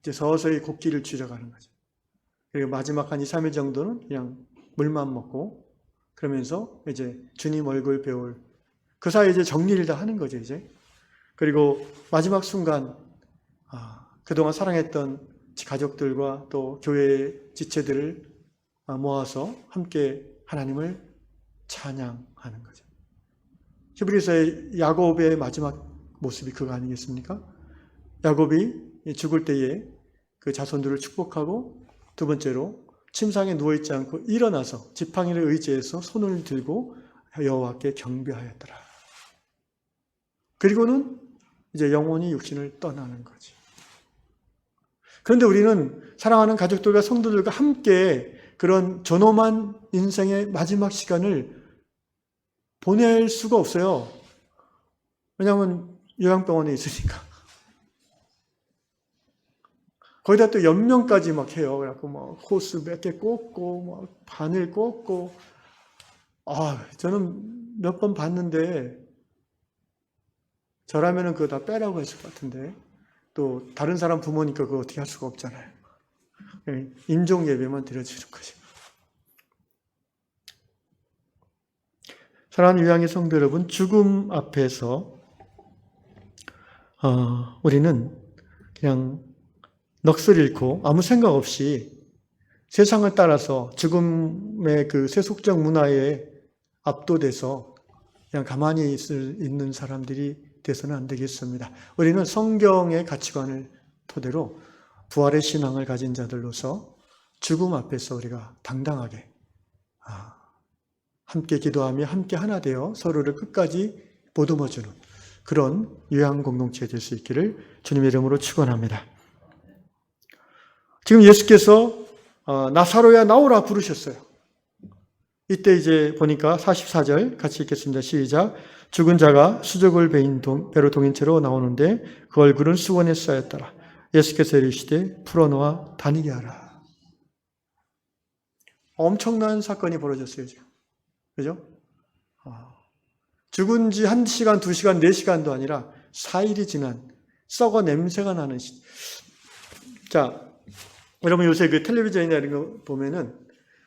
이제 서서히 걷기를 줄여가는 거죠. 그리고 마지막 한 2, 3일 정도는 그냥 물만 먹고 그러면서 이제 주님 얼굴 배울, 그 사이에 이제 정리를 다 하는 거죠, 이제. 그리고 마지막 순간, 그동안 사랑했던 가족들과 또 교회의 지체들을 모아서 함께 하나님을 찬양하는 거죠. 히브리서의 야곱의 마지막 모습이 그거 아니겠습니까? 야곱이 죽을 때에 그 자손들을 축복하고, 두 번째로 침상에 누워있지 않고 일어나서 지팡이를 의지해서 손을 들고 여호와께 경배하였더라. 그리고는 이제 영원히 육신을 떠나는 거지. 그런데 우리는 사랑하는 가족들과 성도들과 함께 그런 존엄한 인생의 마지막 시간을 보낼 수가 없어요. 왜냐하면 요양병원에 있으니까. 거기다 또 연명까지 막 해요. 그래갖고 막 호스 몇 개 꽂고, 막 바늘 꽂고. 저는 몇 번 봤는데, 저라면은 그거 다 빼라고 했을 것 같은데, 또 다른 사람 부모니까 그거 어떻게 할 수가 없잖아요. 임종 예배만 드려주는 거죠. 사랑하는 유양의 성도 여러분, 죽음 앞에서 우리는 그냥 넋을 잃고 아무 생각 없이 세상을 따라서 죽음의 그 세속적 문화에 압도돼서 그냥 가만히 있는 사람들이 돼서는 안 되겠습니다. 우리는 성경의 가치관을 토대로 부활의 신앙을 가진 자들로서 죽음 앞에서 우리가 당당하게 함께 기도하며 함께 하나 되어 서로를 끝까지 보듬어주는 그런 유양 공동체가 될 수 있기를 주님의 이름으로 축원합니다. 지금 예수께서 나사로야 나오라 부르셨어요. 이때 이제 보니까 44절 같이 읽겠습니다. 시작. 죽은 자가 수족을 배로 동인 채로 나오는데 그 얼굴은 수건에 쌓였더라. 예수께서 이르시되 풀어놓아 다니게 하라. 엄청난 사건이 벌어졌어요. 지금. 그죠? 죽은 지 1시간, 2시간, 4시간도 아니라 4일이 지난 썩어 냄새가 나는 자, 여러분 요새 그 텔레비전이나 이런 거 보면은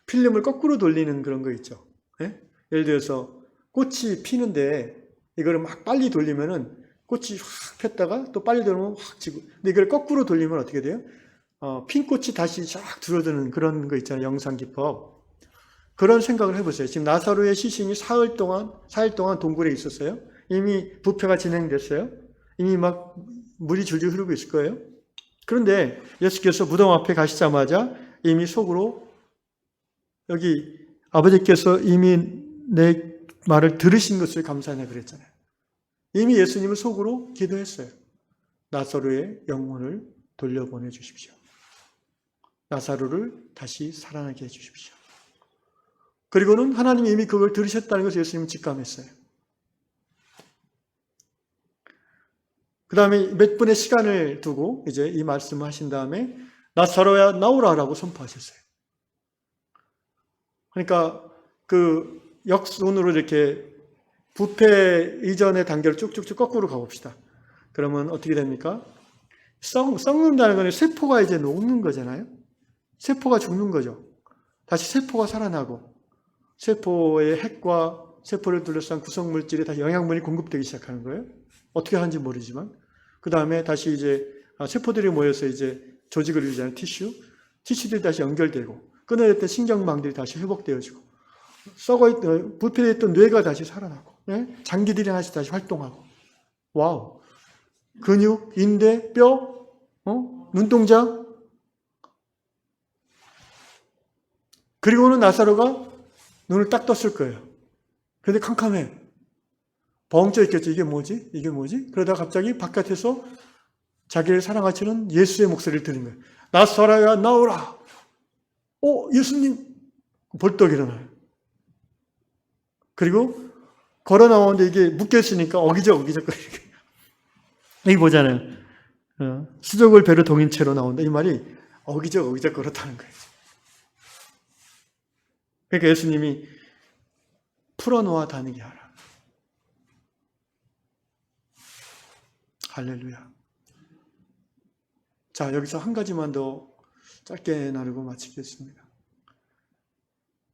필름을 거꾸로 돌리는 그런 거 있죠. 예? 예를 들어서 꽃이 피는데 이거를 막 빨리 돌리면은 꽃이 확 폈다가 또 빨리 돌리면 확 지고. 근데 이걸 거꾸로 돌리면 어떻게 돼요? 핀 꽃이 다시 쫙 줄어드는 그런 거 있잖아요. 영상 기법. 그런 생각을 해보세요. 지금 나사로의 시신이 4일 동안 동굴에 있었어요. 이미 부패가 진행됐어요. 이미 막 물이 줄줄 흐르고 있을 거예요. 그런데 예수께서 무덤 앞에 가시자마자 이미 속으로 여기 아버지께서 이미 내 말을 들으신 것을 감사하냐 그랬잖아요. 이미 예수님은 속으로 기도했어요. 나사로의 영혼을 돌려보내 주십시오. 나사로를 다시 살아나게 해 주십시오. 그리고는 하나님이 이미 그걸 들으셨다는 것을 예수님은 직감했어요. 그 다음에 몇 분의 시간을 두고 이제 이 말씀을 하신 다음에 나사로야 나오라라고 선포하셨어요. 그러니까 그 역순으로 이렇게 부패 이전의 단계를 쭉쭉쭉 거꾸로 가봅시다. 그러면 어떻게 됩니까? 썩는다는 건 세포가 이제 녹는 거잖아요. 세포가 죽는 거죠. 다시 세포가 살아나고 세포의 핵과 세포를 둘러싼 구성물질에 다시 영양분이 공급되기 시작하는 거예요. 어떻게 하는지 모르지만 그 다음에 다시 이제 세포들이 모여서 이제 조직을 이루잖아요. 티슈들이 다시 연결되고 끊어졌던 신경망들이 다시 회복되어지고 썩어있던 부패했던 뇌가 다시 살아나고 장기들이 하나씩 다시 활동하고 와우 근육, 인대, 뼈, 눈동자 그리고는 나사로가 눈을 딱 떴을 거예요. 그런데 캄캄해. 벙쪄 있겠죠. 이게 뭐지? 이게 뭐지? 그러다가 갑자기 바깥에서 자기를 사랑하시는 예수의 목소리를 들은 거예요. 나사로야 나오라. 예수님. 벌떡 일어나요. 그리고 걸어 나오는데 이게 묶여있으니까 어기적거리게. 여기 보잖아요. 수족을 배로 동인 채로 나온다. 이 말이 어기적 걸었다는 거예요. 그러니까 예수님이 풀어놓아 다니게 하라. 할렐루야. 자, 여기서 한 가지만 더 짧게 나누고 마치겠습니다.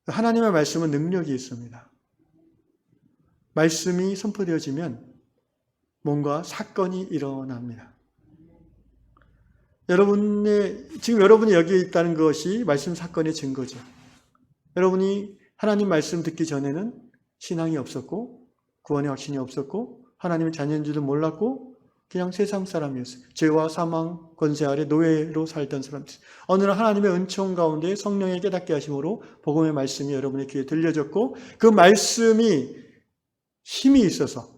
하나님의 말씀은 능력이 있습니다. 말씀이 선포되어지면 뭔가 사건이 일어납니다. 지금 여러분이 여기에 있다는 것이 말씀 사건의 증거죠. 여러분이 하나님 말씀 듣기 전에는 신앙이 없었고 구원의 확신이 없었고 하나님의 자녀인 줄도 몰랐고 그냥 세상 사람이었어요. 죄와 사망 권세 아래 노예로 살던 사람들. 어느 날 하나님의 은총 가운데 성령의 깨닫게 하심으로 복음의 말씀이 여러분의 귀에 들려졌고 그 말씀이 힘이 있어서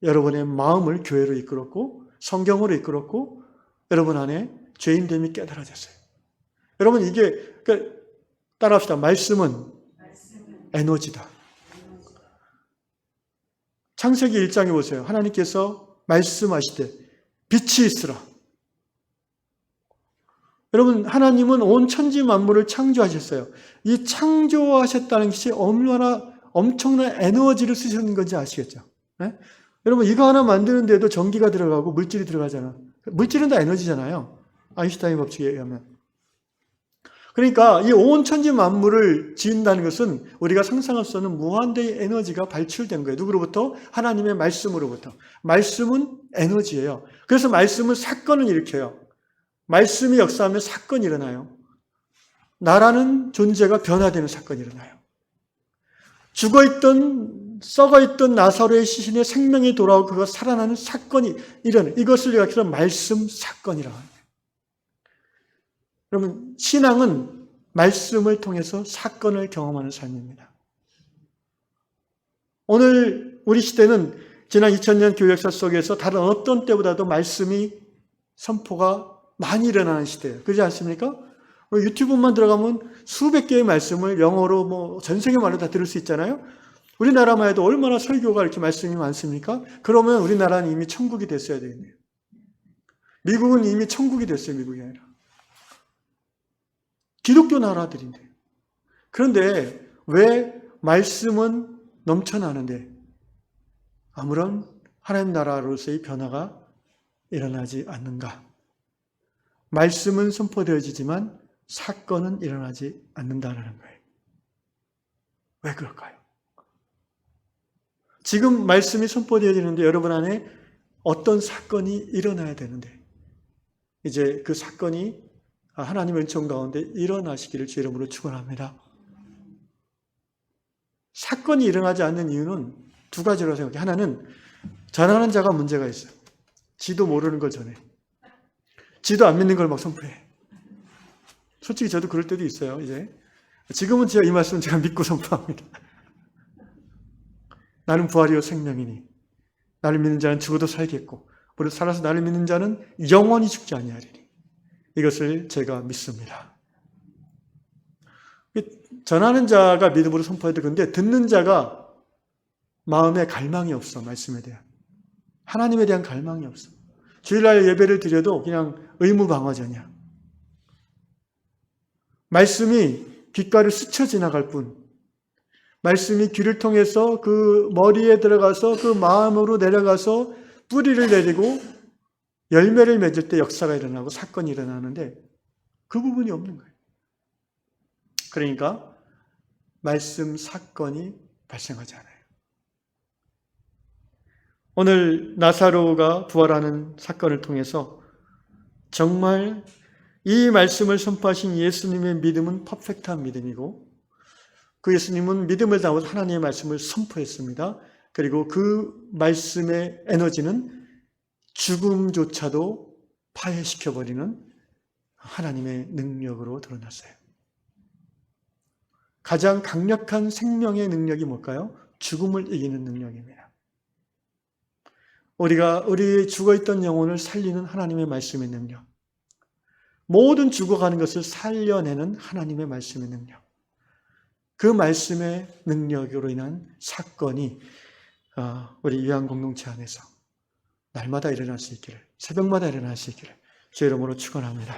여러분의 마음을 교회로 이끌었고 성경으로 이끌었고 여러분 안에 죄인됨이 깨달아졌어요. 여러분 이게 따라합시다. 말씀은 에너지다. 창세기 1장에 보세요. 하나님께서 말씀하시되 빛이 있으라. 여러분 하나님은 온 천지 만물을 창조하셨어요. 이 창조하셨다는 것이 얼마나 엄청난 에너지를 쓰시는 건지 아시겠죠? 네? 여러분 이거 하나 만드는데도 전기가 들어가고 물질이 들어가잖아. 물질은 다 에너지잖아요. 아인슈타인 법칙에 의하면. 그러니까 이 온 천지 만물을 지은다는 것은 우리가 상상할 수 없는 무한대의 에너지가 발출된 거예요. 누구로부터? 하나님의 말씀으로부터. 말씀은 에너지예요. 그래서 말씀은 사건을 일으켜요. 말씀이 역사하면 사건이 일어나요. 나라는 존재가 변화되는 사건이 일어나요. 죽어있던 썩어있던 나사로의 시신의 생명이 돌아오고 그가 살아나는 사건이 일어나요. 이것을 우리가 그래서 말씀 사건이라고 합니다. 여러분, 신앙은 말씀을 통해서 사건을 경험하는 삶입니다. 오늘 우리 시대는 지난 2000년 교회 역사 속에서 다른 어떤 때보다도 말씀이 선포가 많이 일어나는 시대예요. 그렇지 않습니까? 유튜브만 들어가면 수백 개의 말씀을 영어로 전 세계 말로 다 들을 수 있잖아요. 우리나라만 해도 얼마나 설교가 이렇게 말씀이 많습니까? 그러면 우리나라는 이미 천국이 됐어야 되겠네요. 미국은 이미 천국이 됐어요. 미국이 아니라. 기독교 나라들인데. 그런데 왜 말씀은 넘쳐나는데 아무런 하나님 나라로서의 변화가 일어나지 않는가? 말씀은 선포되어지지만 사건은 일어나지 않는다는 거예요. 왜 그럴까요? 지금 말씀이 선포되어지는데 여러분 안에 어떤 사건이 일어나야 되는데 이제 그 사건이 하나님의 은총 가운데 일어나시기를 주 이름으로 축원합니다. 사건이 일어나지 않는 이유는 두 가지라고 생각해요. 하나는 전하는 자가 문제가 있어요. 지도 모르는 걸 전해. 지도 안 믿는 걸 막 선포해. 솔직히 저도 그럴 때도 있어요. 이제 지금은 제가 이 말씀은 제가 믿고 선포합니다. 나는 부활이요 생명이니 나를 믿는 자는 죽어도 살겠고 무릇 살아서 나를 믿는 자는 영원히 죽지 아니하리니 이것을 제가 믿습니다. 전하는 자가 믿음으로 선포해야 되는데 듣는 자가 마음에 갈망이 없어. 말씀에 대한 하나님에 대한 갈망이 없어. 주일날 예배를 드려도 그냥 의무방어전이야. 말씀이 귓가를 스쳐 지나갈 뿐 말씀이 귀를 통해서 그 머리에 들어가서 그 마음으로 내려가서 뿌리를 내리고 열매를 맺을 때 역사가 일어나고 사건이 일어나는데 그 부분이 없는 거예요. 그러니까 말씀 사건이 발생하지 않아요. 오늘 나사로가 부활하는 사건을 통해서 정말 이 말씀을 선포하신 예수님의 믿음은 퍼펙트한 믿음이고 그 예수님은 믿음을 담아서 하나님의 말씀을 선포했습니다. 그리고 그 말씀의 에너지는 죽음조차도 파해시켜버리는 하나님의 능력으로 드러났어요. 가장 강력한 생명의 능력이 뭘까요? 죽음을 이기는 능력입니다. 우리 죽어있던 영혼을 살리는 하나님의 말씀의 능력. 모든 죽어가는 것을 살려내는 하나님의 말씀의 능력. 그 말씀의 능력으로 인한 사건이 우리 위안 공동체 안에서 날마다 일어날 수 있기를, 새벽마다 일어날 수 있기를 주의 이름으로 축원합니다.